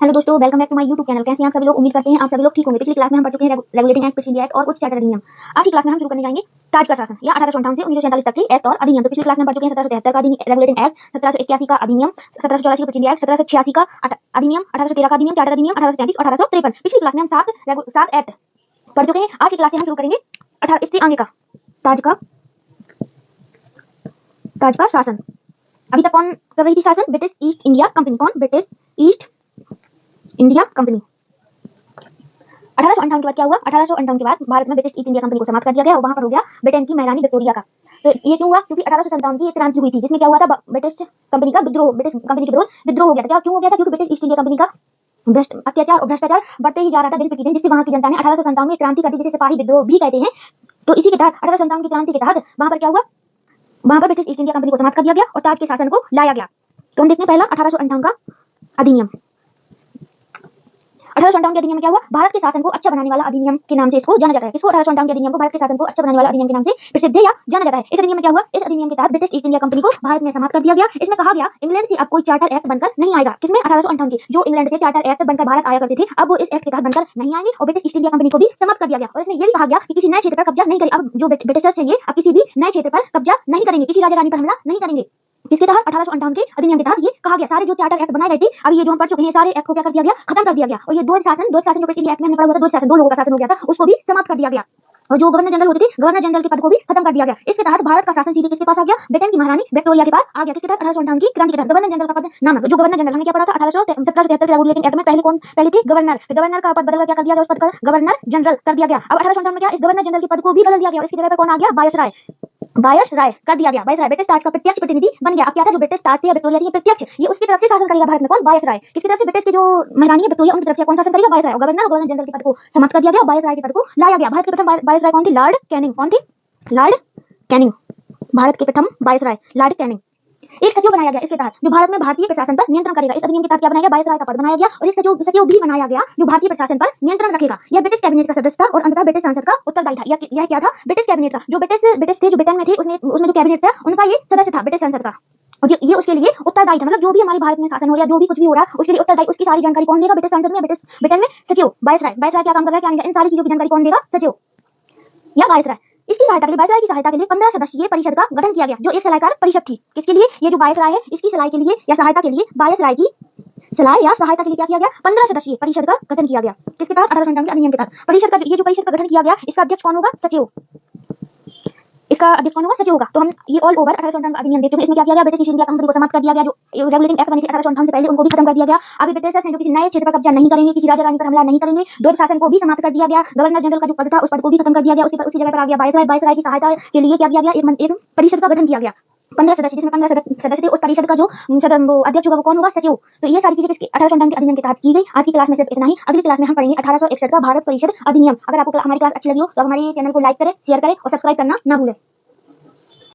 Hello दोस्तों, welcome back to my YouTube channel. कैसे हैं आप सभी लोग? उम्मीद करते हैं आप सभी लोग ठीक होंगे। पिछली क्लास में हम पढ़ चुके हैं रेगुलेटिंग एक्ट, पिछली एक्ट और कुछ चार्टर अधिनियम। आज की क्लास में हम शुरू करने जाएंगे ताज का शासन या 1858 से 1947 तक के एक्ट और अधिनियम। तो पिछली क्लास में पढ़ चुके हैं 1773 का रेगुलेटिंग एक्ट, 1781 का अधिनियम, 1784 का पिछली एक्ट, 1786 का अधिनियम, 1813 का अधिनियम, चार्टर अधिनियम, 1833 और 1853। पिछली क्लास में हम सात एक्ट पढ़ चुके हैं। आज की क्लास से हम शुरू करेंगे इससे आगे का ताज का शासन। अभी तक कौन कर रही थी शासन? British East India company. कौन? British East India company. 1858 के बाद क्या हुआ? 1858 के बाद भारत में ब्रिटिश ईस्ट इंडिया कंपनी को समाप्त कर दिया गया और वहां पर हो गया ब्रिटेन की महारानी विक्टोरिया का। तो ये क्यों हुआ? क्योंकि 1857 की एक क्रांति हुई थी जिसमें क्या हुआ था? ब्रिटिश कंपनी का विद्रोह, ब्रिटिश कंपनी के विद्रोह हो गया था। क्या क्यों हो गया था? क्योंकि ब्रिटिश ईस्ट इंडिया कंपनी का अत्याचार और भ्रष्टाचार बढ़ते ही जा रहा था दिन प्रतिदिन, जिससे वहां की जनता ने 1857 में क्रांति कर दी, जिसे सिपाही विद्रोह भी कहते हैं। तो इसी के तहत 1857 की क्रांति के तहत वहां पर क्या हुआ? वहां पर ब्रिटिश ईस्ट इंडिया कंपनी को समाप्त कर दिया गया और ताज के शासन को लाया गया। तो हम देखते हैं पहला 1858 का अधिनियम। 1858 के अधिनियम में क्या हुआ? भारत के शासन को अच्छा बनाने वाला अधिनियम के नाम से इसको जाना जाता है। किसको? 1858 के अधिनियम को भारत के शासन को अच्छा बनाने वाला अधिनियम के नाम से प्रसिद्ध या जाना जाता है। इस अधिनियम में क्या हुआ? इस अधिनियम के तहत ब्रिटिश ईस्ट इंडिया कंपनी को भारत में समाप्त कर दिया गया। इसमें कहा गया इंग्लैंड से अब कोई चार्टर एक्ट बनकर नहीं आएगा। किसमें? 1858 के। जो इंग्लैंड से चार्टर एक्ट बनकर भारत आया करते थे, अब वो इस एक्ट के तहत बनकर नहीं आएंगे और ब्रिटिश ईस्ट इंडिया कंपनी को भी समाप्त कर दिया गया। और इसमें यह भी कहा गया कि किसी नए क्षेत्र पर कब्जा नहीं करेंगे। अब जो ब्रिटिशर्स हैं ये अब किसी भी नए क्षेत्र पर कब्जा नहीं करेंगे, किसी राजा रानी पर हमला नहीं करेंगे। किसके तहत? 1858 के अधिनियम के तहत ये कहा गया। सारे जो चार्टर एक्ट बनाए गए थे, अब ये जो हम पढ़ चुके हैं, सारे एक्ट को क्या कर दिया गया? खत्म कर दिया गया। और ये द्वैध शासन जो पिछले एक्ट में हमने पढ़ा हुआ था, द्वैध शासन, दो लोगों का शासन हो गया था, उसको भी समाप्त कर दिया गया। और जो गवर्नर जनरल होते थे, गवर्नर जनरल के पद को भी खत्म कर दिया गया। इसके तहत भारत का शासन सीधे किसके पास आ गया? ब्रिटेन की महारानी विक्टोरिया के पास आ गया। किसके तहत? 1858 की क्रांति के तहत। गवर्नर जनरल का पद नाम, जो गवर्नर जनरल हमने क्या पढ़ा था? 1773 रेगुलेटिंग एक्ट में पहले थे गवर्नर। गवर्नर का पद बदल क्या कर दिया गया? उस पद का गवर्नर जनरल कर दिया गया। अब 1858 में क्या? इस गवर्नर जनरल के पद को भी बदल दिया गया और इसकी जगह पर कौन आ गया? वायसराय कर दिया गया। वायसराय ब्रिटिश ताज का प्रत्यक्ष प्रतिनिधि बन गया। अब क्या था? जो ब्रिटिश ताज थे या विक्टोरिया थी, प्रत्यक्ष ये उसकी तरफ से शासन करेगा भारत में। कौन? वायसराय। किसकी तरफ से? ब्रिटिश की जो महारानी है विक्टोरिया, उनकी तरफ से कौन शासन करेगा? वायसराय। गवर्नर जनरल के पद को समाप्त कर दिया गया, वायसराय के पद को लाया गया। भारत के प्रथम वायसराय कौन थे? Lord Canning. कौन थे? Lord Canning. भारत के प्रथम वायसराय लॉर्ड कैनिंग। एक सचिव बनाया गया इसके तहत, जो भारत में भारतीय प्रशासन पर नियंत्रण करेगा। इस अधिनियम के तहत क्या बनाया गया? वायसराय का पद बनाया गया और एक सचिव भी बनाया गया जो भारतीय प्रशासन पर नियंत्रण रखेगा। यह ब्रिटिश कैबिनेट का सदस्य था और अंततः ब्रिटिश संसद का उत्तरदायी था। यह क्या था? ब्रिटिश कैबिनेट का। जो ब्रिटिश थे, जो ब्रिटेन में थे, उसमें जो कैबिनेट था उनका ये सदस्य था, ब्रिटिश संसद का। और ये उसके लिए उत्तरदायी था। मतलब जो भी हमारे भारत में शासन हो रहा है, जो भी कुछ भी हो रहा है, उसके लिए उत्तरदायी, उसकी सारी जानकारी कौन देगा? ब्रिटिश संसद में, ब्रिटेन में सचिव वायसराय। वायसराय क्या काम कर रहा है, क्या नहीं, इन सारी चीजों की जानकारी कौन देगा? सचिव या वायसराय। इसकी सहायता के लिए, वायसराय की सहायता के लिए 15 सदस्यीय परिषद का गठन किया गया, जो एक सलाहकार परिषद थी। किसके लिए? ये जो वायसराय है, इसकी सलाह के लिए या सहायता के लिए, वायसराय की सलाह या सहायता के लिए क्या किया गया? 15 सदस्यीय परिषद का गठन किया गया। किसके तहत? 1858 के अधिनियम के तहत। परिषद का, ये जो परिषद का गठन किया गया, इसका अध्यक्ष कौन होगा? सचिव। इसका अध्यक्ष कौन होगा? सचिव होगा। तो हम ये ऑल ओवर 1858 का अधिनियम देख चुके हैं। इसमें क्या किया गया? ब्रिटिश ईस्ट इंडिया कंपनी को समाप्त कर दिया गया। जो रेगुलेटिंग एक्ट बनी थी 1858 से पहले, उनको भी खत्म कर दिया गया। अभी ब्रिटिशर्स हैं जो किसी नए क्षेत्र पर कब्जा नहीं करेंगे, किसी राजा रानी पर हमला नहीं करेंगे। द्वैध शासन को भी समाप्त कर दिया गया। गवर्नर जनरल का जो पद था, उस पद को भी खत्म कर दिया गया। उसकी जगह पर आ गया वायसराय। वायसराय की सहायता के लिए क्या किया गया? एक परिषद का गठन किया गया, 15 सदस्य, जिसमें 15 सदस्य थे। उस परिषद का जो अध्यक्ष होगा वो कौन होगा? सचिव। तो ये सारी चीजें किसके? 1858 के अधिनियम के तहत की गई। आज की क्लास में सिर्फ इतना ही। अगली क्लास में हम पढ़ेंगे 1861 का भारत परिषद अधिनियम। अगर आपको हमारी क्लास अच्छी लगी हो तो हमारे चैनल को लाइक करें, शेयर करें और सब्सक्राइब करना ना भूलें।